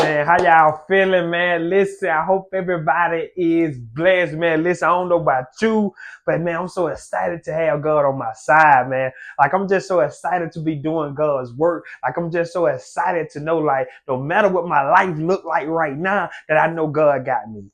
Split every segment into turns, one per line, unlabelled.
Man, how y'all feeling, man? Listen, I hope everybody is blessed, man. Listen, I don't know about you, but man, I'm so excited to have God on my side, man. Like, I'm just so excited to be doing God's work. Like, I'm just so excited to know, like, no matter what my life look like right now, that I know God got me,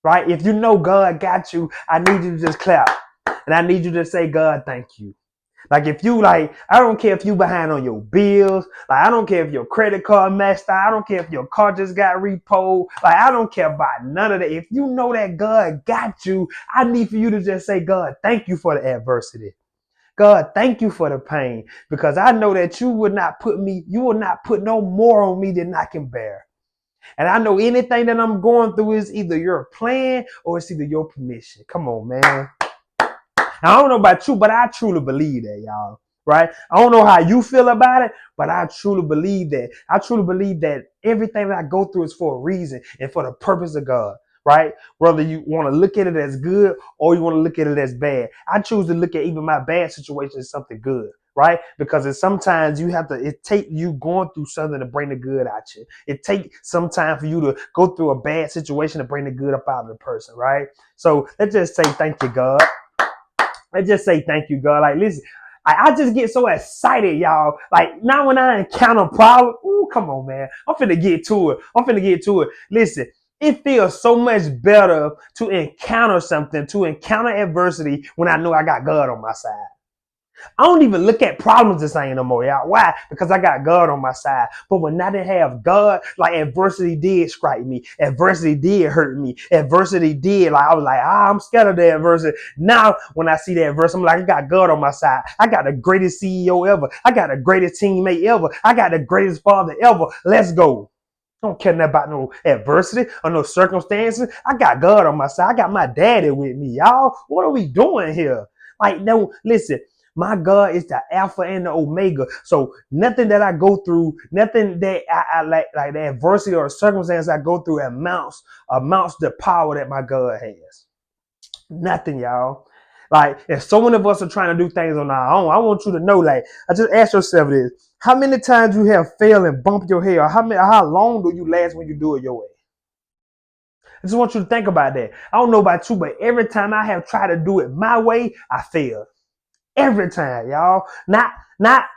right? If you know God got you, I need you to just clap. And I need you to say, God, thank you. Like if you like, I don't care if you behind on your bills. Like I don't care if your credit card messed up. I don't care if your car just got repoed. Like I don't care about none of that. If you know that God got you, I need for you to just say, God, thank you for the adversity. God, thank you for the pain because I know that you will not put no more on me than I can bear. And I know anything that I'm going through is either your plan or it's either your permission. Come on, man. I don't know about you, but I truly believe that, y'all. Right? I don't know how you feel about it, but I truly believe that. I truly believe that everything that I go through is for a reason and for the purpose of God. Right? Whether you want to look at it as good or you want to look at it as bad. I choose to look at even my bad situation as something good. Right? Because it's sometimes it take you going through something to bring the good out you. It take some time for you to go through a bad situation to bring the good up out of the person. Right? So let's just say thank you, God. Let's just say thank you, God. Like, listen, I just get so excited, y'all. Like, now when I encounter problems, ooh, come on, man. I'm finna get to it. Listen, it feels so much better to encounter something, to encounter adversity when I know I got God on my side. I don't even look at problems the same no more, y'all. Why? Because I got God on my side. But when I didn't have God, like adversity did strike me. Adversity did hurt me. Adversity did, like, I was like, I'm scared of the adversity. Now, when I see the adversity, I'm like, I got God on my side. I got the greatest CEO ever. I got the greatest teammate ever. I got the greatest father ever. Let's go. I don't care nothing about no adversity or no circumstances. I got God on my side. I got my daddy with me, y'all. What are we doing here? Like, no, listen. My God is the Alpha and the Omega. So nothing that I go through, nothing that I like the adversity or the circumstance I go through amounts the power that my God has. Nothing, y'all. Like, if so many of us are trying to do things on our own, I want you to know, like, I just ask yourself this. How many times you have failed and bumped your head? Or how long do you last when you do it your way? I just want you to think about that. I don't know about you, but every time I have tried to do it my way, I failed. Every time, y'all. Not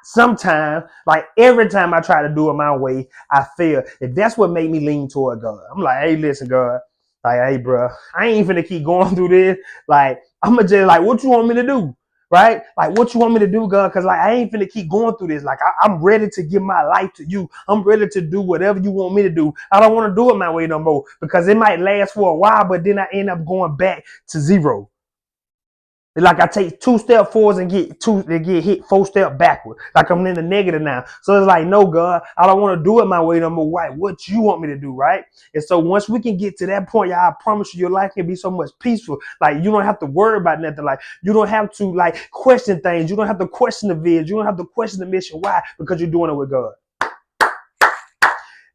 sometimes. Like every time I try to do it my way, I fail. And that's what made me lean toward God. I'm like, hey, listen, God. Like, hey, bro, I ain't finna keep going through this. Like, I'ma just like, what you want me to do? Right? Like, what you want me to do, God? Because like, I ain't finna keep going through this. Like, I'm ready to give my life to you. I'm ready to do whatever you want me to do. I don't want to do it my way no more because it might last for a while, but then I end up going back to zero. Like I take 2 steps forwards and get hit 4 steps backward. Like I'm in the negative now. So it's like, no, God, I don't want to do it my way no more. Why? What you want me to do, right? And so once we can get to that point, y'all, I promise you, your life can be so much peaceful. Like you don't have to worry about nothing. Like you don't have to like question things. You don't have to question the vision. You don't have to question the mission. Why? Because you're doing it with God.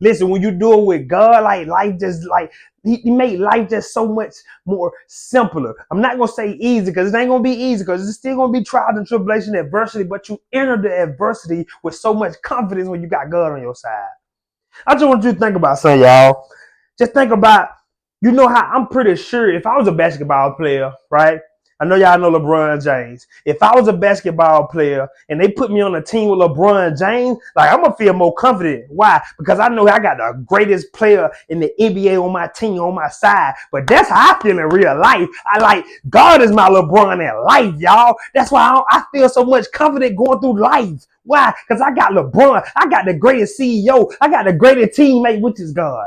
Listen, when you do it with God, like life just like he made life just so much more simpler. I'm not gonna say easy because it ain't gonna be easy because it's still gonna be trials and tribulation, adversity, but you enter the adversity with so much confidence when you got God on your side. I just want you to think about something, y'all. Just think about, you know how I'm pretty sure if I was a basketball player, right? I know y'all know LeBron James. If I was a basketball player and they put me on a team with LeBron James, like I'm gonna feel more confident. Why? Because I know I got the greatest player in the NBA on my team, on my side. But that's how I feel in real life. I like God is my LeBron in life, y'all. That's why I feel so much confident going through life. Why? Because I got LeBron. I got the greatest CEO. I got the greatest teammate, which is God.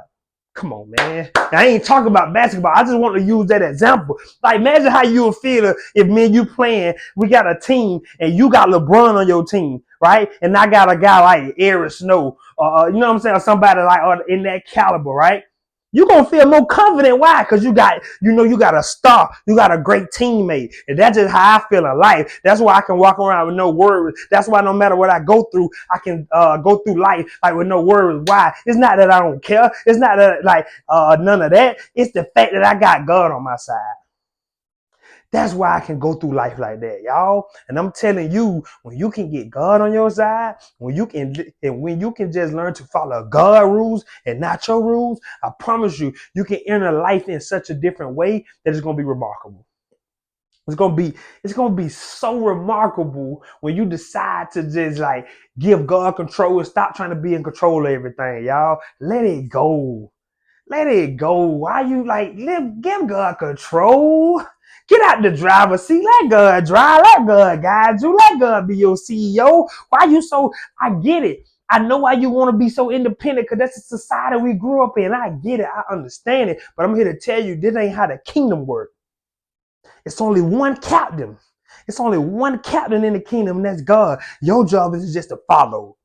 Come on, man. I ain't talking about basketball. I just want to use that example. Like, imagine how you would feel if me and you playing, we got a team and you got LeBron on your team, right? And I got a guy like Eric Snow, you know what I'm saying? Or somebody like in that caliber, right? You're going to feel more confident. Why? Because you got a star. You got a great teammate. And that's just how I feel in life. That's why I can walk around with no worries. That's why no matter what I go through, I can go through life like with no worries. Why? It's not that I don't care. It's not that like none of that. It's the fact that I got God on my side. That's why I can go through life like that, y'all. And I'm telling you, when you can get God on your side, when you can just learn to follow God rules and not your rules, I promise you, you can enter life in such a different way that it's gonna be remarkable. It's gonna be so remarkable when you decide to just like give God control and stop trying to be in control of everything, y'all. Let it go. Let it go. Why you like give God control? Get out the driver's seat. Let God drive. Let God guide you. Let God be your CEO. Why you so? I get it. I know why you want to be so independent because that's the society we grew up in. I get it. I understand it. But I'm here to tell you this ain't how the kingdom works. It's only one captain. It's only one captain in the kingdom, and that's God. Your job is just to follow.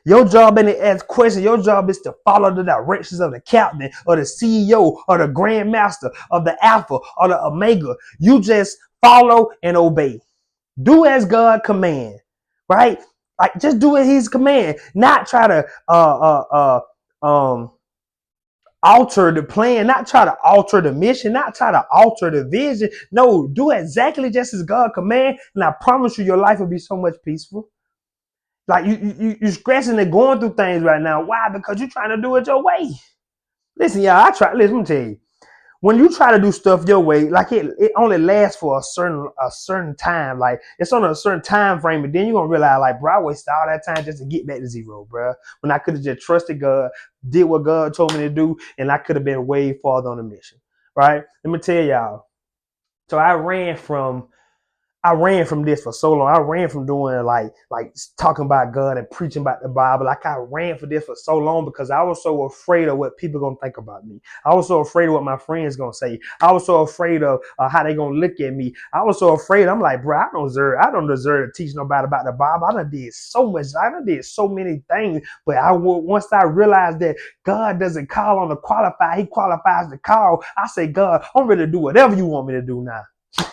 Your job ain't to ask questions. Your job is to follow the directions of the captain or the CEO or the grandmaster of the Alpha or the Omega. You just follow and obey. Do as God command, right? Like just do as His command. Not try to alter the plan, not try to alter the mission, not try to alter the vision. No, do exactly just as God command, and I promise you, your life will be so much peaceful. Like you're stressing and going through things right now. Why? Because you're trying to do it your way. Listen, y'all, listen, let me tell you. When you try to do stuff your way, like it only lasts for a certain time. Like it's on a certain time frame, and then you're gonna realize, like, bro, I wasted all that time just to get back to zero, bro. When I could have just trusted God, did what God told me to do, and I could have been way farther on the mission. Right? Let me tell y'all. So I ran from this for so long. I ran from doing like talking about God and preaching about the Bible. Like I ran for this for so long because I was so afraid of what people gonna think about me. I was so afraid of what my friends gonna say. I was so afraid of how they gonna look at me. I was so afraid. I'm like, bro, I don't deserve to teach nobody about the Bible. I done did so much. I done did so many things. But once I realized that God doesn't call on the qualified, He qualifies the call. I say, God, I'm ready to do whatever you want me to do now.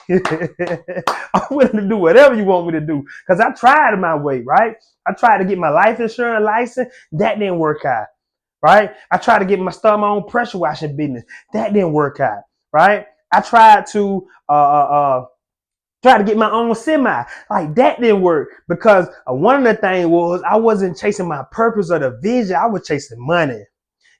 I'm willing to do whatever you want me to do. Because I tried my way, right? I tried to get my life insurance license. That didn't work out, right? I tried to start my own pressure washing business. That didn't work out, right? I tried to try to get my own semi. Like that didn't work because one of the things was I wasn't chasing my purpose or the vision. I was chasing money.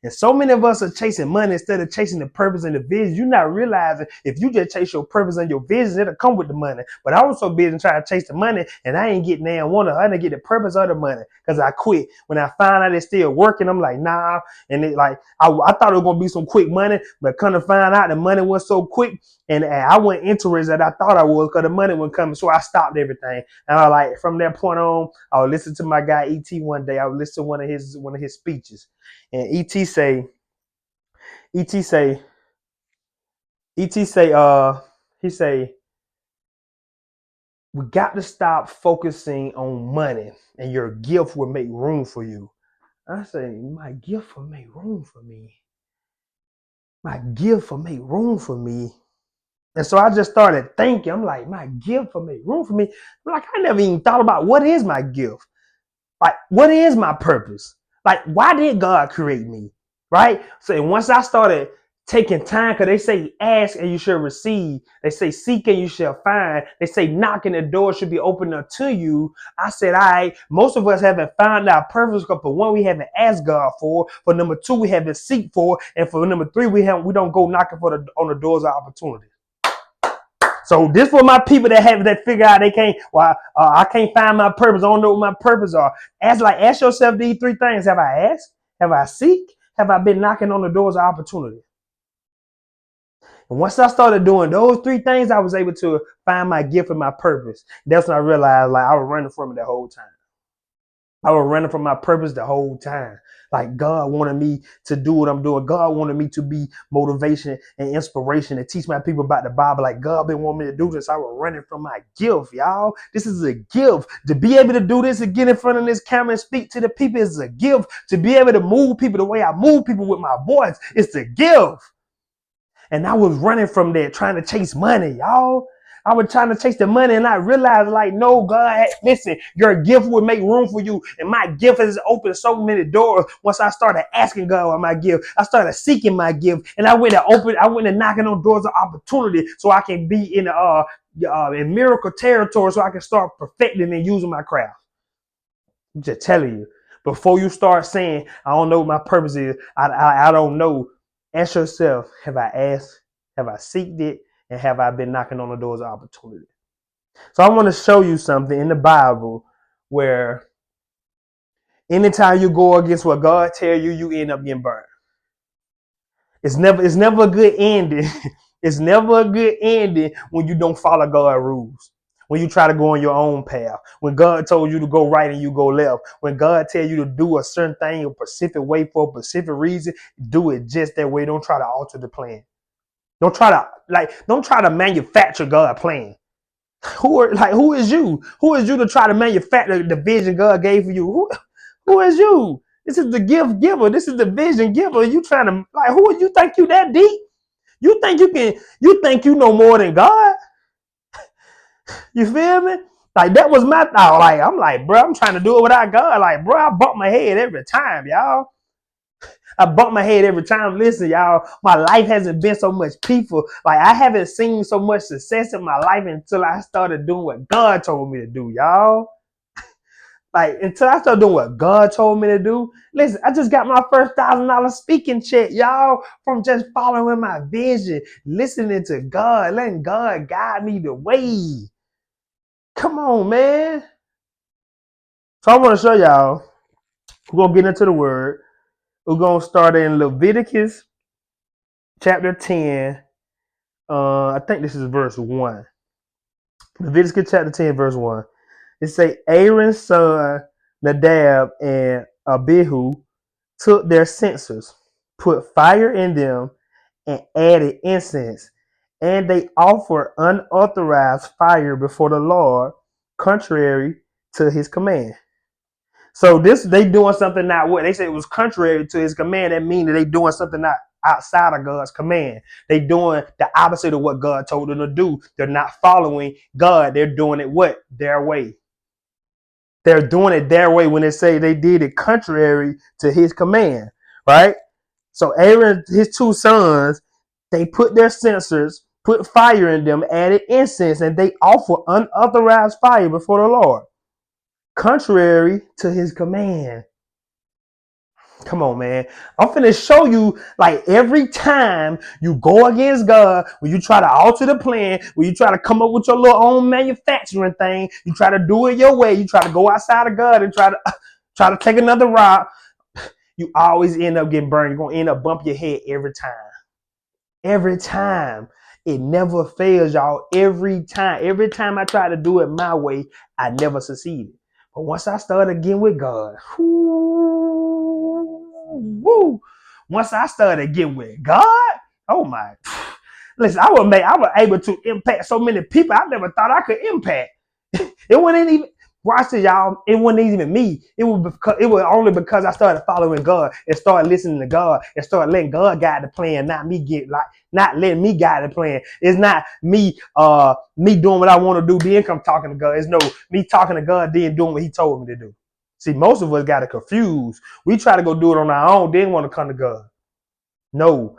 And so many of us are chasing money instead of chasing the purpose and the vision. You're not realizing if you just chase your purpose and your vision, it'll come with the money. But I was so busy trying to chase the money and I ain't getting there. I didn't get the purpose of the money because I quit. When I found out it's still working, I'm like, nah. And it like I thought it was gonna be some quick money, but come to find out the money was so quick and I wasn't interested that I thought I was because the money wasn't coming. So I stopped everything. And I like from that point on, I would listen to my guy ET one day. I would listen to one of his speeches. And ET say, ET say, he say, we got to stop focusing on money and your gift will make room for you. I say, my gift will make room for me. My gift will make room for me. And so I just started thinking, I'm like, my gift will make room for me. I'm like, I never even thought about what is my gift? Like, what is my purpose? Like, why did God create me? Right? So once I started taking time, because they say ask and you shall receive. They say seek and you shall find. They say knock and the door should be opened up to you. I said, all right, most of us haven't found our purpose, but for one, we haven't asked God for. For number two, we haven't seek for. And for number three, we don't go knocking on the doors of opportunity. So this for my people that figure out they can't. Well, I can't find my purpose. I don't know what my purpose are. Ask yourself these three things: Have I asked? Have I seek? Have I been knocking on the doors of opportunity? And once I started doing those three things, I was able to find my gift and my purpose. That's when I realized, like, I was running from it the whole time. I was running from my purpose the whole time. Like God wanted me to do what I'm doing. God wanted me to be motivation and inspiration and teach my people about the Bible. Like God been wanting me to do this. I was running from my gift, y'all. This is a gift. To be able to do this and get in front of this camera and speak to the people is a gift. To be able to move people the way I move people with my voice, it's a gift. And I was running from there trying to chase money, y'all. I was trying to chase the money and I realized like, no, God, listen, your gift will make room for you. And my gift has opened so many doors. Once I started asking God what my gift, I started seeking my gift and I went and knocking on doors of opportunity so I can be in miracle territory so I can start perfecting and using my craft. I'm just telling you, before you start saying, I don't know what my purpose is, I don't know, ask yourself, have I asked, have I seeked it, and have I been knocking on the doors of opportunity? So I want to show you something in the Bible where anytime you go against what God tell you, you end up getting burned. It's never a good ending. It's never a good ending when you don't follow God's rules. When you try to go on your own path. When God told you to go right and you go left. When God tell you to do a certain thing a specific way for a specific reason, do it just that way. Don't try to alter the plan. Don't try to manufacture God's plan. Who is you? Who is you to try to manufacture the vision God gave for you? Who is you? This is the gift giver. This is the vision giver. You trying to who you think you that deep? You think you know more than God? You feel me? Like that was my thought. Like I'm like, bro, I'm trying to do it without God. Like, bro, I bump my head every time, y'all. I bump my head every time. Listen, y'all, my life hasn't been so much peaceful. Like I haven't seen so much success in my life until I started doing what God told me to do, y'all. Like until I started doing what God told me to do. Listen, I just got my first $1,000 speaking check, y'all, from just following my vision, listening to God, letting God guide me the way. Come on, man. So I want to show y'all. We're gonna get into the word. We're gonna start in Leviticus chapter 10. I think this is verse 1. Leviticus chapter 10, verse 1. It say Aaron's son Nadab and Abihu took their censers, put fire in them, and added incense. And they offered unauthorized fire before the Lord, contrary to his command. So they doing something not what they said it was contrary to his command. That means that they doing something not outside of God's command. They doing the opposite of what God told them to do. They're not following God. They're doing it what? Their way. They're doing it their way when they say they did it contrary to his command, right? So Aaron, his two sons, they put their censers, put fire in them, added incense, and they offer unauthorized fire before the Lord, contrary to his command. Come on, man. I'm finna show you like every time you go against God, when you try to alter the plan, when you try to come up with your little own manufacturing thing, you try to do it your way, you try to go outside of God and try to take another route, you always end up getting burned. You're gonna end up bumping your head every time. Every time. It never fails, y'all. Every time. Every time I try to do it my way, I never succeeded. But once I started again with God, woo, once I started again with God, oh my. Listen, I was able to impact so many people I never thought I could impact. It wasn't even watch it, y'all. It wasn't even me. It was only because I started following God and started listening to God and started letting God guide the plan, not letting me guide the plan. It's not me doing what I want to do, then come talking to God. It's no me talking to God, then doing what he told me to do. See, most of us got it confused. We try to go do it on our own, then want to come to God. No,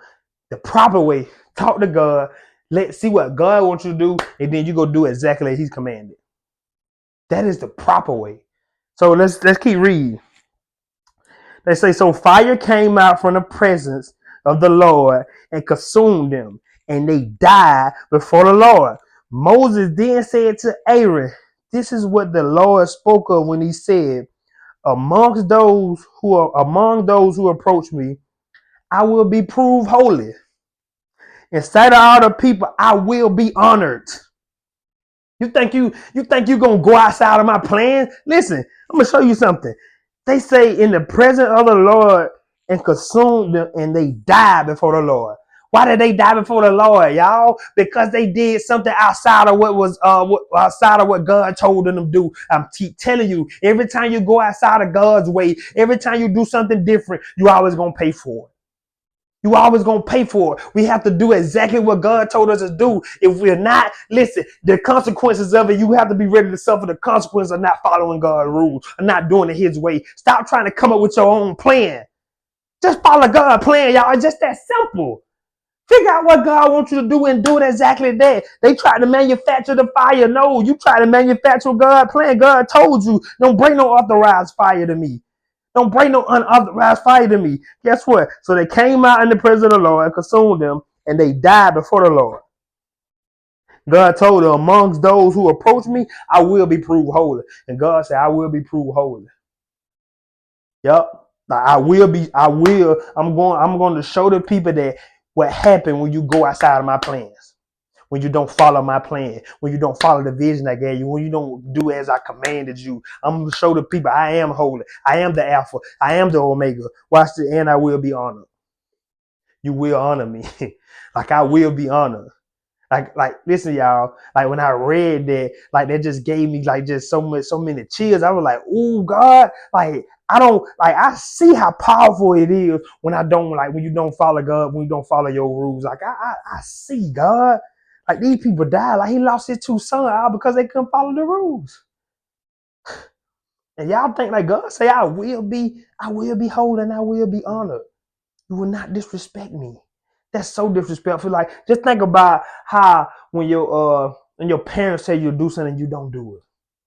the proper way, talk to God, let's see what God wants you to do, and then you go do exactly as he's commanded. That is the proper way. So let's keep reading. They say, so fire came out from the presence of the Lord and consumed them, and they died before the Lord. Moses then said to Aaron, this is what the Lord spoke of when he said, among those who approach me, I will be proved holy. In sight of all the people, I will be honored. You think you gonna go outside of my plan? Listen, I'm gonna show you something. They say in the presence of the Lord and consume them, and they die before the Lord. Why did they die before the Lord, y'all? Because they did something outside of outside of what God told them to do. I'm telling you, every time you go outside of God's way, every time you do something different, you always gonna pay for it. You always gonna pay for it. We have to do exactly what God told us to do. If we're not, listen, the consequences of it, you have to be ready to suffer the consequences of not following God's rules, or not doing it His way. Stop trying to come up with your own plan. Just follow God's plan, y'all. It's just that simple. Figure out what God wants you to do and do it exactly that. They tried to manufacture the fire. No, you try to manufacture God's plan. God told you, don't bring no authorized fire to me. Don't bring no unauthorized fire to me. Guess what? So they came out in the presence of the Lord and consumed them, and they died before the Lord. God told them, amongst those who approach me, I will be proved holy. And God said, I will be proved holy. Yep. I'm going to show the people that what happened when you go outside of my plans. When you don't follow my plan, when you don't follow the vision I gave you, when you don't do as I commanded you, I'm going to show the people I am holy. I am the Alpha. I am the Omega. Watch the end. I will be honored. You will honor me. Like I will be honored. Like, listen, y'all. Like when I read that, like that just gave me like just so many chills. I was like, oh God, like I see how powerful it is when when you don't follow God, when you don't follow your rules. Like I see God. Like these people died. Like he lost his two sons out because they couldn't follow the rules. And y'all think like God say, I will be holy and I will be honored. You will not disrespect me. That's so disrespectful. Like, just think about how when your parents tell you to do something, you don't do it.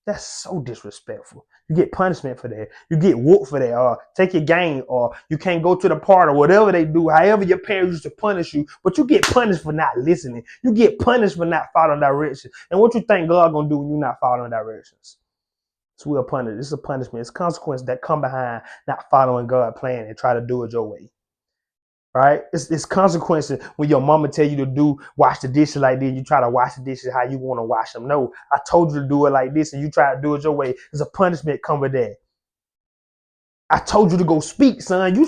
That's so disrespectful. You get punishment for that. You get whooped for that. Or take your game, or you can't go to the party, or whatever they do. However your parents used to punish you, but you get punished for not listening. You get punished for not following directions. And what you think God gonna do when you're not following directions? It's will punish. It's a punishment. It's consequences that come behind not following God's plan and try to do it your way. Right? It's consequences when your mama tell you to wash the dishes like this. You try to wash the dishes how you want to wash them. No, I told you to do it like this, and you try to do it your way. There's a punishment come with that. I told you to go speak, son. You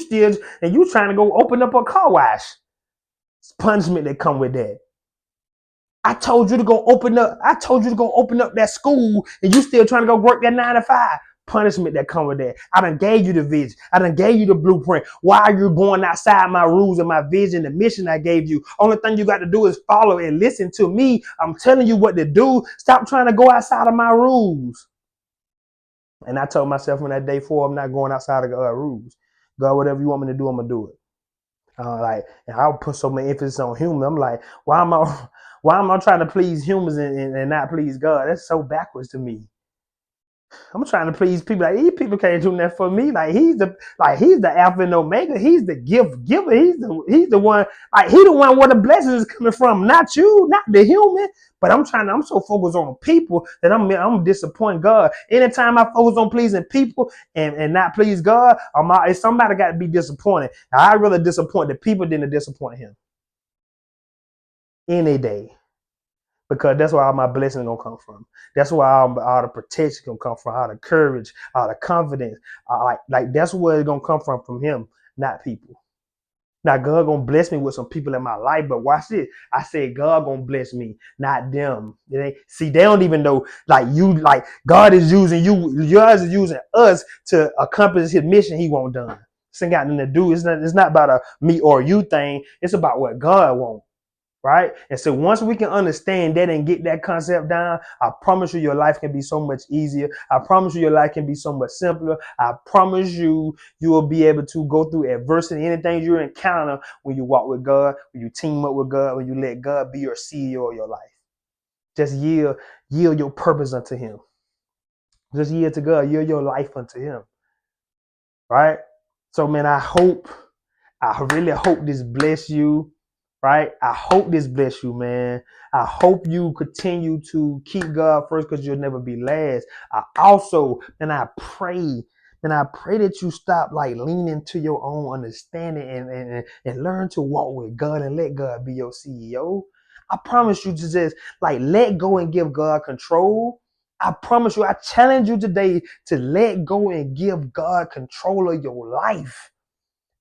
trying to go open up a car wash. It's punishment that come with that. I told you to go open up that school, and you still trying to go work that 9 to 5. Punishment that come with that. I done gave you the vision. I done gave you the blueprint. Why are you going outside my rules and my vision, the mission I gave you? Only thing you got to do is follow and listen to me. I'm telling you what to do. Stop trying to go outside of my rules. And I told myself on that day 4, I'm not going outside of rules. God, whatever you want me to do, I'm gonna do it. And I'll put so much emphasis on human. I'm like, why am I trying to please humans and not please God? That's so backwards to me. I'm trying to please people. Like these people can't do that for me. Like he's the Alpha and Omega. He's the gift giver. He's the one. Like he the one where the blessings is coming from, not you, not the human. But I'm so focused on people that I'm disappointing God. Anytime I focus on pleasing people and not please God, somebody got to be disappointed. Now, I'd rather disappoint the people than to disappoint Him any day. Because that's where all my blessings gonna come from. That's where all the protection gonna come from, all the courage, all the confidence. Like that's where it's gonna come from Him, not people. Now God gonna bless me with some people in my life, but watch this. I said God gonna bless me, not them. See, they don't even know. Like God is using you. Yours is using us to accomplish His mission He won't done. This ain't got nothing to do. It's not about a me or you thing. It's about what God wants. Right? And so once we can understand that and get that concept down, I promise you your life can be so much easier. I promise you your life can be so much simpler. I promise you will be able to go through adversity, anything you encounter when you walk with God, when you team up with God, when you let God be your CEO of your life. Just yield your purpose unto Him. Just yield to God, yield your life unto Him. Right? So man, I really hope this bless you. Right? I hope this bless you, man. I hope you continue to keep God first because you'll never be last. I pray that you stop like leaning to your own understanding and learn to walk with God and let God be your CEO. I promise you to just like let go and give God control. I promise you, I challenge you today to let go and give God control of your life.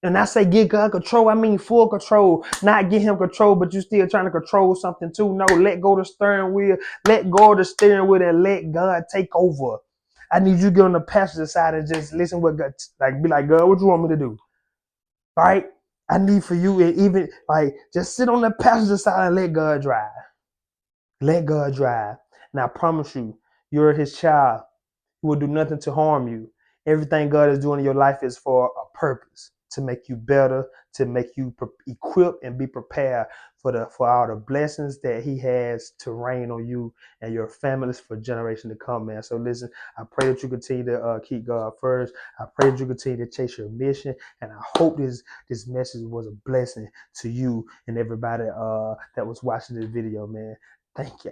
And I say get God control, I mean full control, not get Him control, but you still trying to control something too. No, let go of the steering wheel, let go of the steering wheel and let God take over. I need you to get on the passenger side and just listen what God, like be like, God, what you want me to do? Right? I need for you, and even like just sit on the passenger side and let God drive. Let God drive. And I promise you, you're his child. He will do nothing to harm you. Everything God is doing in your life is for a purpose, to make you better, to make you equipped and be prepared for all the blessings that he has to rain on you and your families for generations to come, man. So listen, I pray that you continue to keep God first. I pray that you continue to chase your mission, and I hope this message was a blessing to you and everybody that was watching this video, man. Thank you.